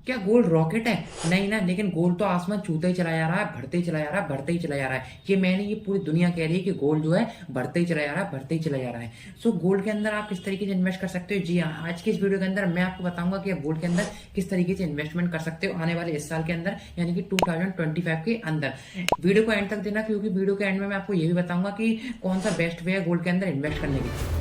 क्या gold rocket है? नहीं ना, लेकिन गोल्ड तो आसमान छूता ही चला जा रहा है, बढ़ते ही चला जा रहा है, बढ़ते ही चला जा रहा है। ये पूरी दुनिया कह रही है कि गोल्ड जो है बढ़ते ही चला जा रहा है, बढ़ते ही चला जा रहा है। सो गोल्ड के अंदर आप किस तरीके से इन्वेस्ट कर सकते हो? जी हाँ, आज की इस वीडियो के अंदर मैं आपको बताऊंगा कि आप गोल्ड के अंदर किस तरीके से इन्वेस्टमेंट कर सकते हो आने वाले इस साल के अंदर, यानी कि 2025 के अंदर। वीडियो को एंड तक देना, क्योंकि वीडियो के एंड में मैं आपको ये भी बताऊंगा कि कौन सा बेस्ट वे है गोल्ड के अंदर इन्वेस्ट करने की।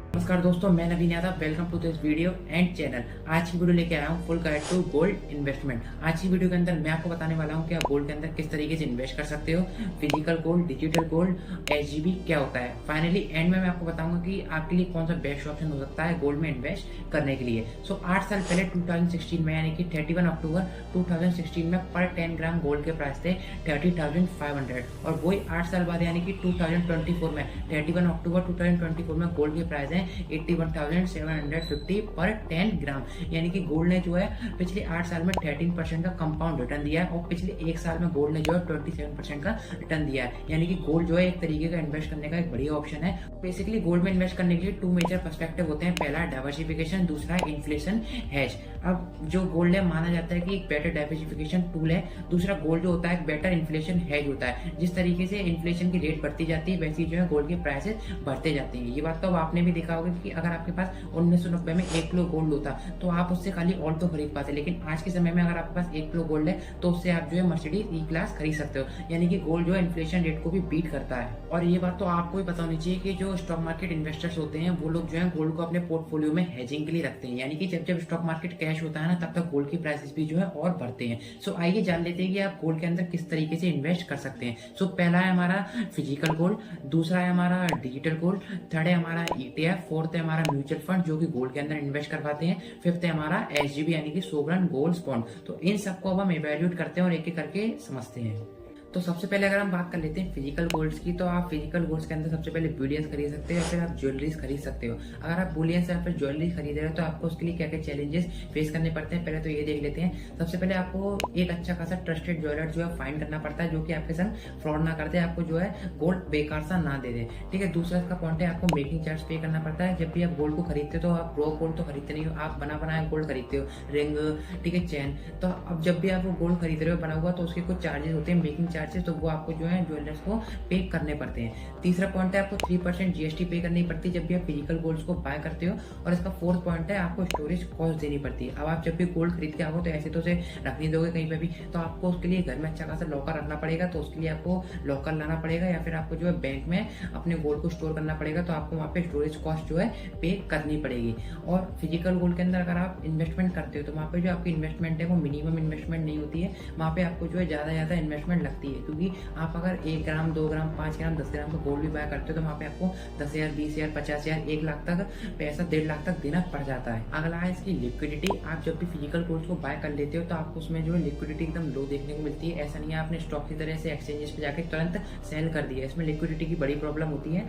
नमस्कार दोस्तों, मैं Naveen Yadav, welcome to this video and channel. आज की वीडियो लेके आया हूँ full guide to gold investment. आज की वीडियो के अंदर मैं आपको बताने वाला हूँ कि आप गोल्ड के अंदर किस तरीके से इन्वेस्ट कर सकते हो, physical gold, digital gold, SGB क्या होता है। फाइनली एंड में मैं आपको बताऊंगा कि आपके लिए कौन सा बेस्ट ऑप्शन हो सकता है गोल्ड में इन्वेस्ट करने के लिए। सो 8 साल पहले 2016 में, यानी कि 31 अक्टूबर 2016 में पर 10 ग्राम गोल्ड के प्राइस थे 30,500, और वही 8 साल बाद यानी कि 2024 में 31 अक्टूबर 2024 में गोल्ड के प्राइस है 81,750 पर 10 ग्राम। यानी कि गोल्ड ने जो है पिछले 8 साल में 13% का कंपाउंड रिटर्न दिया है, और पिछले 1 साल में गोल्ड ने जो है 27% का रिटर्न दिया है। यानी कि गोल्ड जो है एक तरीके का इन्वेस्ट करने का एक बढ़िया ऑप्शन है। बेसिकली गोल्ड में इन्वेस्ट करने के लिए 2 मेजर पर्सपेक्टिव होते हैं। पहला डाइवर्सिफिकेशन, दूसरा इन्फ्लेशन हेज। अब जो गोल्ड है माना जाता है कि एक बेटर डाइवर्सिफिकेशन टूल है, दूसरा गोल्ड जो होता है एक बेटर इन्फ्लेशन हेज होता है। जिस तरीके से इन्फ्लेशन की रेट बढ़ती जाती है, वैसे जो है गोल्ड के प्राइसेस बढ़ते जाते हैं। ये बात तो अब आपने भी देखा होगा कि अगर आपके पास 1990 में 1 किलो गोल्ड होता तो आप उससे खाली ऑल तो खरीद पाते, लेकिन आज के समय में अगर आपके पास 1 किलो गोल्ड है तो उससे आप जो है मर्सिडीज ई क्लास खरीद सकते हो। यानी कि गोल्ड जो है इन्फ्लेशन रेट को भी बीट करता है। और ये बात तो आपको भी पता होनी चाहिए कि जो स्टॉक मार्केट इन्वेस्टर्स होते हैं वो लोग जो है गोल्ड को अपने पोर्टफोलियो में हेजिंग के लिए रखते हैं। यानी कि जब जब स्टॉक मार्केट कैश होता है ना, तब तक गोल्ड की प्राइसेस भी जो है और बढ़ते हैं। सो आइए जान लेते हैं कि आप गोल्ड के अंदर किस तरीके से इन्वेस्ट कर सकते हैं। सो पहला है हमारा फिजिकल गोल्ड, दूसरा है हमारा डिजिटल गोल्ड, थर्ड है हमारा ईटीएफ, फोर्थ है हमारा म्यूचुअल फंड जो कि गोल्ड के अंदर इन्वेस्ट करवाते हैं, फिफ्थ है हमारा एसजीबी यानी कि सोवरेन गोल्ड बॉन्ड। तो इन सबको अब हम इवैल्यूएट करते हैं और एक एक करके समझते हैं। तो सबसे पहले अगर हम बात कर लेते हैं फिजिकल गोल्ड्स की, तो आप फिजिकल गोल्ड्स के अंदर सबसे पहले बुलियंस खरीद सकते हो या फिर आप ज्वेलरीज खरीद सकते हो। अगर आप बुलियंस या फिर ज्वेलरी खरीद रहे हो तो आपको उसके लिए क्या क्या चैलेंजेस फेस करने पड़ते हैं, पहले तो ये देख लेते हैं। सबसे पहले आपको एक अच्छा खासा ट्रस्टेड ज्वेलर जो है फाइंड करना पड़ता है, जो कि आपके संग फ्रॉड ना करते, आपको जो है गोल्ड बेकार सा ना दे दे। ठीक है, दूसरा इसका पॉइंट है आपको मेकिंग चार्ज पे करना पड़ता है। जब भी आप गोल्ड को खरीदते हो तो आप रॉ गोल्ड तो खरीदते नहीं हो, आप बना बनाया गोल्ड खरीदते हो, रिंग, ठीक है, चैन। तो अब जब भी आप वो गोल्ड खरीद रहे हो बना हुआ, तो उसके कुछ चार्जेस होते हैं, मेकिंग चार्जेस, तो वो आपको जो है ज्वेलर्स को पे करने पड़ते हैं। तीसरा पॉइंट है आपको 3% जीएसटी पे करनी पड़ती है जब भी आप फिजिकल गोल्ड को बाय करते हो। और इसका फोर्थ पॉइंट है आपको स्टोरेज कॉस्ट देनी पड़ती है। अब आप जब भी गोल्ड खरीद के आओ तो ऐसे तो उसे रख नहीं दोगे कहीं पे भी, तो आपको उसके लिए घर में अच्छा खासा लॉकर रखना पड़ेगा। तो उसके लिए आपको लॉकर लाना पड़ेगा या फिर आपको जो है बैंक में अपने गोल्ड को स्टोर करना पड़ेगा। तो आपको वहाँ पे स्टोरेज कॉस्ट जो है पे करनी पड़ेगी। और फिजिकल गोल्ड के अंदर अगर आप इन्वेस्टमेंट करते हो तो वहाँ पे जो आपकी इन्वेस्टमेंट है वो मिनिमम इन्वेस्टमेंट नहीं होती है, वहाँ पे आपको जो है ज्यादा इन्वेस्टमेंट लगती है। क्योंकि आप अगर 1 ग्राम, 2 ग्राम, 5 ग्राम, 10 ग्राम का गोल्ड भी बाय करते हो तो वहाँ पे आपको 10,000, 20,000, 50,000, 1 लाख तक पैसा, 1.5 लाख तक देना पड़ जाता है। अगला है इसकी लिक्विडिटी। आप जब भी फिजिकल गोल्ड को बाय कर लेते हो तो आपको उसमें जो है लिक्विडिटी एकदम लो देखने को मिलती है। ऐसा नहीं है आपने स्टॉक की तरह से एक्सचेंजेस पे जाके तुरंत सेल कर दिया, इसमें लिक्विडिटी की बड़ी प्रॉब्लम होती है।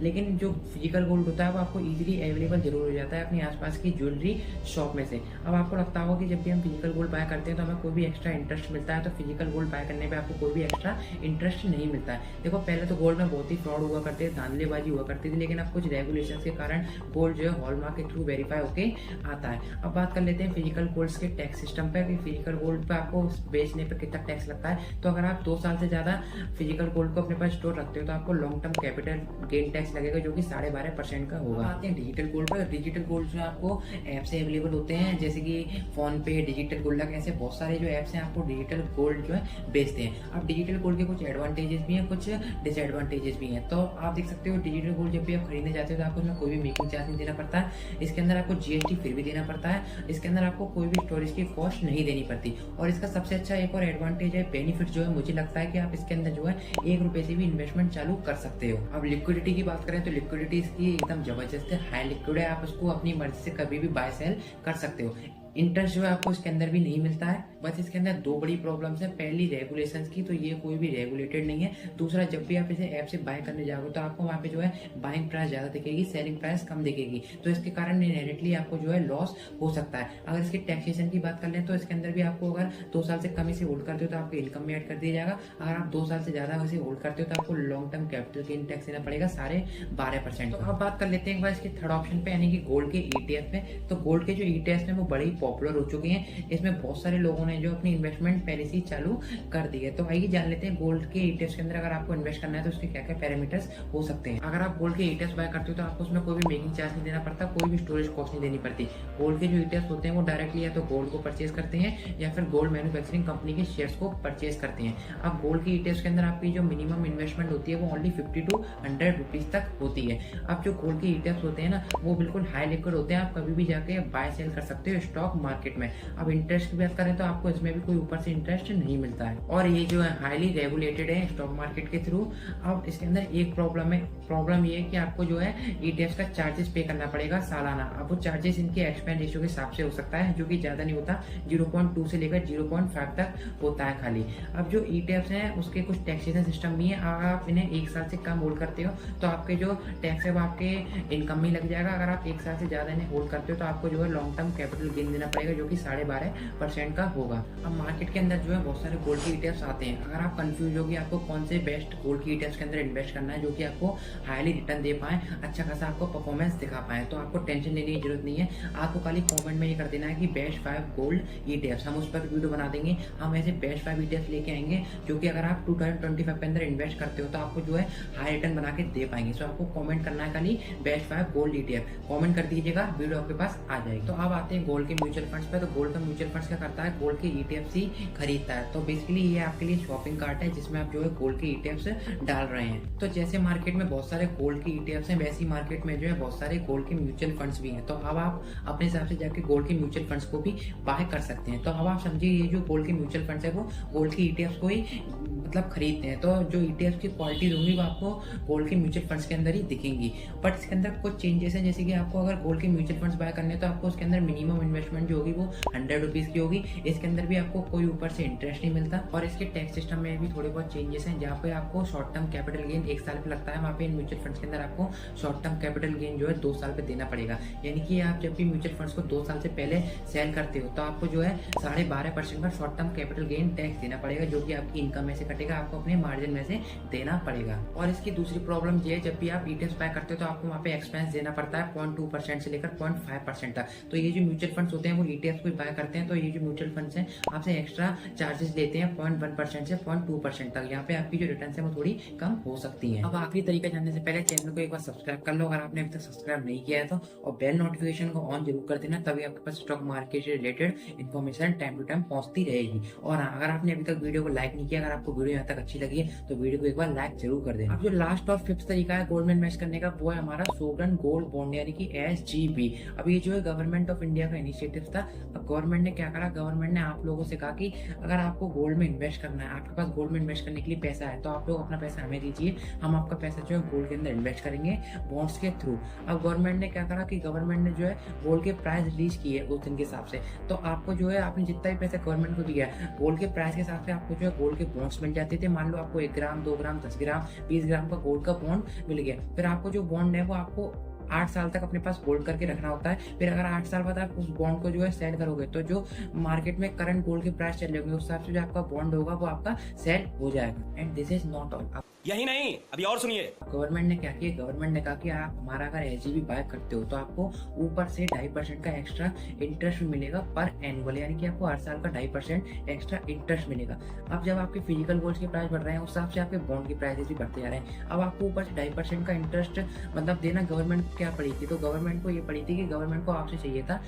लेकिन जो फिजिकल गोल्ड होता है वो आपको इजीली अवेलेबल जरूर हो जाता है अपने आसपास की ज्वेलरी शॉप में से। अब आपको लगता होगा कि जब भी हम फिजिकल गोल्ड बाय करते हैं तो हमें कोई भी एक्स्ट्रा इंटरेस्ट मिलता है, तो फिजिकल गोल्ड बाय करने पे आपको कोई भी एक्स्ट्रा इंटरेस्ट नहीं मिलता है। देखो पहले तो गोल्ड में बहुत ही फ्रॉड हुआ करते थे, धांधलेबाजी हुआ करती थी, लेकिन अब कुछ रेगुलेशंस के कारण गोल्ड जो है हॉलमार्क के थ्रू वेरीफाई होके आता है। अब बात कर लेते हैं फिजिकल गोल्ड्स के टैक्स सिस्टम पे कि फिजिकल गोल्ड पे आपको बेचने पर कितना टैक्स लगता है। तो अगर आप 2 साल से ज्यादा फिजिकल गोल्ड को अपने पास स्टोर रखते हो तो आपको long term capital gain tax लगेगा, जो कि 12.5% का होगा। आते हैं डिजिटल गोल्ड पर। डिजिटल गोल्ड जो आपको ऐप से अवेलेबल होते हैं, जैसे कि फोन पे, डिजिटल गोल्ड, ऐसे बहुत सारे जो एप्स हैं आपको डिजिटल गोल्ड जो है बेचते हैं। अब डिजिटल गोल्ड के कुछ एडवांटेजेस भी हैं, कुछ डिसएडवांटेजेस भी हैं। तो आप देख सकते हो डिजिटल गोल्ड जब भी आप खरीदने जाते हो तो आपको उसमें कोई भी मेकिंग चार्ज नहीं देना पड़ता है। इसके अंदर आपको जीएसटी फिर भी देना पड़ता है। इसके अंदर आपको कोई भी स्टोरेज की कॉस्ट नहीं देनी पड़ती। और इसका सबसे अच्छा एक और एडवांटेज है, बेनिफिट जो है मुझे लगता है कि आप इसके अंदर जो है 1 रुपए से भी इन्वेस्टमेंट चालू कर सकते हो। अब लिक्विडिटी की बात करें तो लिक्विडिटी इसकी एकदम जबरदस्त है, हाई लिक्विड है। आप उसको अपनी मर्जी से कभी भी बाय सेल कर सकते हो। इंटरेस्ट जो है आपको इसके अंदर भी नहीं मिलता है। बस इसके अंदर 2 बड़ी प्रॉब्लम्स है। पहली रेगुलेशंस की, तो ये कोई भी रेगुलेटेड नहीं है। दूसरा, जब भी आप इसे ऐप से बाय करने जाओगे तो आपको वहाँ पे जो है बाइंग प्राइस ज्यादा दिखेगी, सेलिंग प्राइस कम दिखेगी, तो इसके कारण इनहेरेंटली आपको जो है लॉस हो सकता है। अगर इसके टैक्सेशन की बात कर लें तो इसके अंदर भी आपको अगर 2 साल से कम इसे होल्ड करते हो तो आपके इनकम में ऐड कर दिया जाएगा। अगर आप 2 साल से ज्यादा इसे होल्ड करते हो तो आपको long term capital gain tax देना पड़ेगा 12.5%। तो अब बात कर लेते हैं एक बार इसके थर्ड ऑप्शन पे, यानी कि गोल्ड के ईटीएफ में। तो गोल्ड के जो ईटीएफ में वो बड़ी पॉपुलर हो चुके हैं। इसमें बहुत सारे लोगों ने जो अपनी इन्वेस्टमेंट पहले से ही चालू कर दी है। तो आइए जान लेते हैं गोल्ड के ईटीएफ के अंदर अगर आपको इन्वेस्ट करना है तो उसके क्या क्या पैरामीटर्स हो सकते हैं। अगर आप गोल्ड के ईटीएफ बाय करते हो तो आपको उसमें कोई भी मेकिंग चार्ज नहीं देना पड़ता, कोई भी स्टोरेज कॉस्ट नहीं देनी पड़ती। गोल्ड के जो ईटीएफ होते हैं वो डायरेक्टली या तो गोल्ड को परचेज करते हैं या फिर गोल्ड मैन्युफैक्चरिंग कंपनी के शेयर्स को परचेज करते हैं। अब गोल्ड के ईटीएफ के अंदर आपकी जो मिनिमम इन्वेस्टमेंट होती है वो ओनली 50 to 100 रुपीज तक होती है। अब जो गोल्ड के ईटीएफ होते हैं ना वो बिल्कुल हाई लिक्विड होते हैं, आप कभी भी जाके बाय सेल कर सकते हो स्टॉक मार्केट में। अब इंटरेस्ट की बात करें तो आपको इसमें भी कोई ऊपर से इंटरेस्ट नहीं मिलता है और ये जो है हाईली रेगुलेटेड है स्टॉक मार्केट के थ्रू। अब इसके अंदर एक प्रॉब्लम ये है कि आपको जो है ईटीएफ का चार्जेस पे करना पड़ेगा सालाना। अब वो चार्जेस इनके एक्सपेंस रेशियो के हिसाब से हो सकता है, जो कि ज्यादा नहीं होता, 0.2 से लेकर 0.5 तक होता है खाली। अब जो ईटीएफ हैं उसके कुछ टैक्सेशन सिस्टम भी है। अगर आप इन्हें 1 साल से कम होल्ड करते हो तो आपके जो टैक्स है वो आपके इनकम में लग जाएगा। अगर आप 1 साल से ज्यादा इन्हें होल्ड करते हो तो आपको जो है लॉन्ग टर्म कैपिटल गेन देना पड़ेगा, जो कि 12.5% का होगा। अब मार्केट के अंदर जो है बहुत सारे गोल्ड के ईटीएफ आते हैं। अगर आप कंफ्यूज हो कि आपको कौन से बेस्ट गोल्ड के ईटीएफ के अंदर इन्वेस्ट करना है जो कि आपको हाईली रिटर्न दे पाए, अच्छा खासा आपको परफॉर्मेंस दिखा पाए, तो आपको टेंशन लेने की जरूरत नहीं है। आपको खाली कमेंट में ये कर देना है कि बेस्ट 5 गोल्ड ईटीएफ, हम उस पर वीडियो बना देंगे। हम ऐसे बेस्ट 5 ईटीएफ लेके आएंगे जो कि अगर आप 2025 के अंदर इन्वेस्ट करते हो तो आपको जो है हाई रिटर्न बना के दे पाएंगे। सो आपको कमेंट करना है खाली बेस्ट 5 गोल्ड ईटीएफ, कमेंट कर दीजिएगा, वीडियो आपके पास आ जाएगी। तो अब आते हैं गोल्ड के म्यूचुअल फंड्स पे। तो गोल्ड का म्यूचुअल फंड्स क्या करता है, गोल्ड के ईटीएफ ही खरीदता है। तो बेसिकली ये आपके लिए शॉपिंग कार्ट है जिसमें आप जो है गोल्ड के ईटीएफ डाल रहे हैं। तो जैसे मार्केट में बहुत सारे गोल्ड के ईटीएफ हैं, वैसी मार्केट में जो है बहुत सारे गोल्ड के म्यूचुअल फंड्स भी हैं। तो अब आप अपने हिसाब से जाके गोल्ड के म्यूचुअल फंड्स को भी बाय कर सकते हैं। तो अब आप समझिए ये जो गोल्ड के म्यूचुअल फंड्स है वो गोल्ड के ईटीएफ को ही मतलब खरीदते हैं। तो जो ईटीएफ की क्वालिटीज होंगी वो आपको गोल्ड के म्यूचुअल फंड्स के अंदर ही दिखेंगी। बट इसके अंदर कुछ चेंजेस हैं, जैसे कि आपको अगर गोल्ड के म्यूचुअल फंड्स बाय करने हैं तो आपको उसके अंदर मिनिमम इन्वेस्टमेंट जो होगी वो 100 रुपीज की होगी। इसके अंदर भी आपको कोई ऊपर से इंटरेस्ट नहीं मिलता और इसके टैक्स सिस्टम में भी थोड़े बहुत चेंजेस हैं, जहाँ पे आपको शॉर्ट टर्म कैपिटल गेन 1 साल पे लगता है, वहाँ पे इन म्यूचुअल फंड्स के अंदर आपको शॉर्ट टर्म कैपिटल गेन जो है 2 साल पे देना पड़ेगा। यानी कि आप जब भी म्यूचुअल फंड्स को 2 साल से पहले सेल करते हो तो आपको जो है 12.5% का short term capital gain tax देना पड़ेगा, जो कि आपकी इनकम में से कटेगा, आपको अपने मार्जिन में से देना पड़ेगा। और इसकी दूसरी प्रॉब्लम ये है, जब भी आप ईटीएफ बाय करते हो तो आपको वहाँ पे एक्सपेंस देना पड़ता है 0.2% से लेकर 0.5% तक। तो ये जो म्यूचुअल फंड्स होते हैं वो ईटीएफ को बाय करते हैं, तो ये जो म्यूचुअल फंड्स हैं आपसे एक्स्ट्रा चार्जेस लेते हैं 0.1% से 0.2% तक। यहाँ पे आपकी जो रिटर्न है वो थोड़ी कम हो सकती है। अब आखिरी तरीका जानने से पहले चैनल को एक बार सब्सक्राइब कर लो अगर आपने अभी तक सब्सक्राइब नहीं किया है तो, और बेल नोटिफिकेशन को ऑन जरूर कर देना, तभी आपके पास स्टॉक मार्केट से related information time to time पहुंचती रहेगी। और अगर आपने अभी तक वीडियो को लाइक नहीं किया, अगर आपको वीडियो यहाँ तक अच्छी लगी है तो वीडियो को एक बार लाइक जरूर कर देना। अब जो लास्ट और 5th तरीका है गोल्ड में इन्वेस्ट करने का वो है हमारा सोवरेन गोल्ड बॉन्ड यानी कि SGB। अब ये जो है गवर्नमेंट ऑफ इंडिया का इनिशिएटिव था। अब गवर्नमेंट ने क्या करा, गवर्नमेंट ने आप लोगों से कहा कि अगर आपको गोल्ड में इन्वेस्ट करना है, आपके पास गोल्ड में इन्वेस्ट करने के लिए पैसा है, तो आप लोग अपना पैसा हमें दीजिए, हम आपका पैसा जो है गोल्ड के अंदर इन्वेस्ट करेंगे बॉन्ड्स के थ्रू। अब गवर्नमेंट ने क्या करा कि गवर्नमेंट ने जो है गोल्ड के प्राइस रिलीज किए उस दिन के हिसाब से, तो आपको जो है आपने जितना भी पैसा गवर्नमेंट को दिया है गोल्ड के प्राइस के हिसाब से आपको जो है गोल्ड के बॉन्ड्स मिल जाते थे। मान लो आपको 1 ग्राम 2 ग्राम 10 ग्राम 20 ग्राम का गोल्ड का बॉन्ड मिल गया, फिर आपको जो बॉन्ड है वो आपको 8 साल तक अपने पास होल्ड करके रखना होता है। फिर अगर 8 साल बाद आप उस बॉन्ड को जो है सेल करोगे तो जो मार्केट में करंट गोल्ड के प्राइस चल रहे होंगे उस हिसाब से जो आपका बॉन्ड होगा वो आपका सेल हो जाएगा। And this is not all. यही नहीं, अभी और सुनिए। गवर्नमेंट ने क्या किया, गवर्नमेंट ने कहा कि आप हमारा अगर SGB बाय करते हो तो आपको ऊपर से 2.5% का एक्स्ट्रा इंटरेस्ट भी मिलेगा पर एनुअल, यानी कि आपको हर साल का 2.5% एक्स्ट्रा इंटरेस्ट मिलेगा। अब जब आपके फिजिकल गोल्ड के प्राइस बढ़ रहे हैं उस हिसाब से आपके बॉन्ड के प्राइसेस भी बढ़ते जा रहे हैं। अब आपको ऊपर से 2.5% का इंटरेस्ट मतलब देना गवर्नमेंट क्या पड़ी थी, तो गवर्नमेंट को ये पड़ी थी कि गवर्नमेंट को आपसे चाहिए था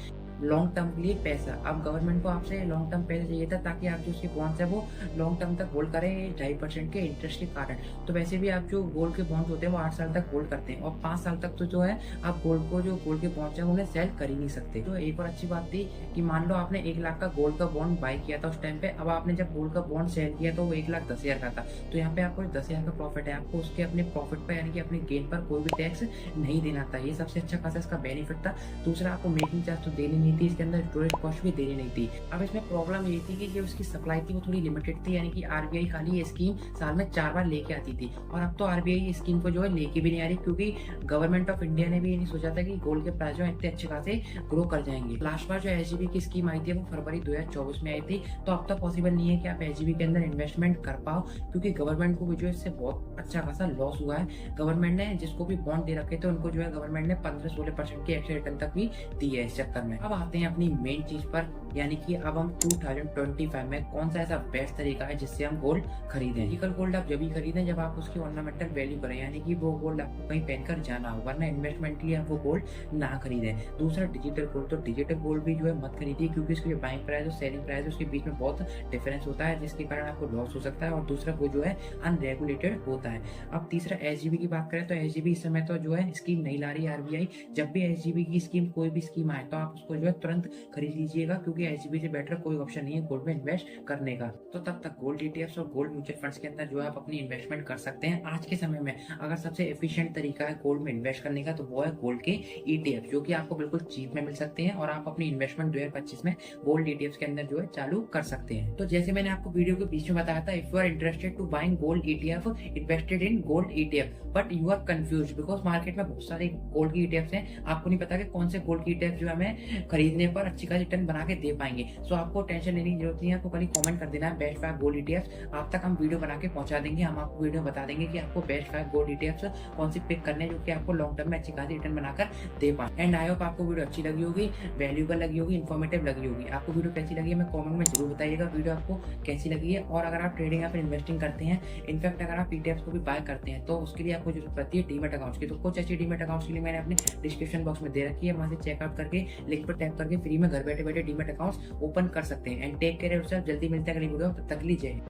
लॉन्ग टर्म के लिए पैसा। अब गवर्नमेंट को आपसे लॉन्ग टर्म पैसा चाहिए था ताकि आप जो उसके बॉन्ड्स है वो लॉन्ग टर्म तक होल्ड करें 2.5% के इंटरेस्ट के कारण। तो वैसे भी आप जो गोल्ड के बॉन्ड्स होते हैं वो 8 साल तक होल्ड करते हैं और 5 साल तक तो जो है आप गोल्ड को जो गोल्ड के बॉन्ड्स है उन्हें सेल कर ही नहीं सकते। तो एक और अच्छी बात थी कि मान लो आपने 1 लाख का गोल्ड का बॉन्ड बाय किया था उस टाइम पे, अब आपने जब गोल्ड का बॉन्ड सेल किया तो वो 1,10,000 का था, तो यहाँ पे आपको 10,000 का प्रॉफिट है, आपको उसके अपने प्रॉफिट पर यानी कि अपने गेन पर कोई भी टैक्स नहीं देना था। ये सबसे अच्छा खासा इसका बेनिफिट था। दूसरा, आपको मेकिंग चार्ज तो देनी नहीं थी, इसके अंदर स्टोरेज कॉस्ट भी देनी नहीं थी। अब इसमें प्रॉब्लम ये थी कि जो इसकी सप्लाई थी वो थोड़ी लिमिटेड थी, यानी कि RBI खाली ये स्कीम साल में 4 बार लेके आती थी, और अब तो RBI इस स्कीम को जो है लेके भी नहीं आ रही, क्योंकि गवर्नमेंट ऑफ इंडिया ने भी ये नहीं सोचा था कि गोल्ड के प्राइस जो इतने अच्छे खासे ग्रो कर जाएंगे। लास्ट बार जो SGB की स्कीम आई थी वो फरवरी 2024 में आई थी, तो अब तक पॉसिबल नहीं है कि आप SGB के अंदर इन्वेस्टमेंट कर पाओ, क्योंकि गवर्नमेंट को भी जो इससे बहुत अच्छा खासा लॉस हुआ है। गवर्नमेंट ने जिसको भी बॉन्ड दे रखे थे उनको जो है गवर्नमेंट ने 15-16% की एक्स्ट्रा रिटर्न तक भी दी है इस चक्कर में। अब आते हैं अपनी मेन चीज पर, यानी कि अब हम 2025 में कौन सा ऐसा बेस्ट तरीका है जिससे हम गोल्ड खरीदें। फिजिकल गोल्ड आप जब भी खरीदें जब आप उसकी ऑर्नामेंटल वैल्यू करें, यानी कि वो गोल्ड आपको कहीं पहनकर जाना हो, वरना इन्वेस्टमेंट के लिए आप वो गोल्ड ना खरीदें। दूसरा डिजिटल गोल्ड, तो डिजिटल गोल्ड भी जो है मत खरीदिए, क्योंकि इसकी जो बाइंग प्राइस और सेलिंग प्राइस है उसके बीच में बहुत डिफरेंस होता है, जिसके कारण आपको लॉस हो सकता है। और दूसरा वो जो है अनरेगुलेटेड होता है। अब तीसरा एसजीबी की बात करें तो एसजीबी इस समय तो जो है स्कीम नहीं ला रही है आरबीआई। जब भी एसजीबी की स्कीम कोई भी स्कीम आए तो आप उसको जो है तुरंत खरीद लीजिएगा, क्योंकि एसजीबी से बेटर कोई ऑप्शन नहीं है गोल्ड में इन्वेस्ट करने का। तो तब तक गोल्ड ईटीएफ्स और गोल्ड म्यूचुअल फंड्स के अंदर जो है आप अपनी इन्वेस्टमेंट कर सकते हैं। आज के समय में अगर सबसे एफिशिएंट तरीका है गोल्ड में इन्वेस्ट करने का तो वो है गोल्ड के ईटीएफ, जो कि आपको बिल्कुल चीप में मिल सकते हैं और आप अपनी इन्वेस्टमेंट 2025 में गोल्ड ईटीएफ के अंदर जो है चालू कर सकते हैं। तो जैसे मैंने आपको वीडियो के बीच में बताया था, if you are interested to buying gold ETF, invested in gold ETF, but you are confuse because market में बहुत सारे गोल्ड की ईटीएफ हैं, आपको नहीं पता कि कौन से गोल्ड की ईटीएफ जो हमें खरीदने पर अच्छी खासी रिटर्न बना के दे पाएंगे। सो आपको टेंशन लेने की जरूरत नहीं है, आपको खाली कमेंट कर देना है बेस्ट 5 गोल्ड ईटीएफ, आप तक हम वीडियो बना के पहुंचा देंगे। हम आपको वीडियो बता देंगे कि आपको बेस्ट 5 गोल्ड ईटीएफ कौन सी पिक करने जो कि आपको लॉन्ग टर्म में अच्छी खासी रिटर्न बनाकर दे पाए। एंड आई होप आपको वीडियो अच्छी लगी होगी, वैल्यूबल लगी होगी, इन्फॉर्मेटिव लगी होगी। आपको वीडियो कैसी लगी है मैं कमेंट में जरूर बताइएगा वीडियो आपको कैसी लगी है। और अगर आप ट्रेडिंग या फिर इन्वेस्टिंग करते हैं, इनफैक्ट अगर आप ईटीएफ को भी बाय करते हैं, तो उसके लिए आपको जरूरत पड़ती है डीमैट अकाउंट की। तो कुछ अच्छी डीमैट अकाउंट के लिए मैंने अपने डिस्क्रिप्शन बॉक्स में दे रखी है, वहां से चेकआउट करके लिंक पर टैप करके फ्री में घर बैठे बैठे डीमैट अकाउंट ओपन कर सकते हैं। एंड टेक केयर योरसेल्फ, जल्दी मिलते हैं अगली वीडियो, तब तक लीजिए।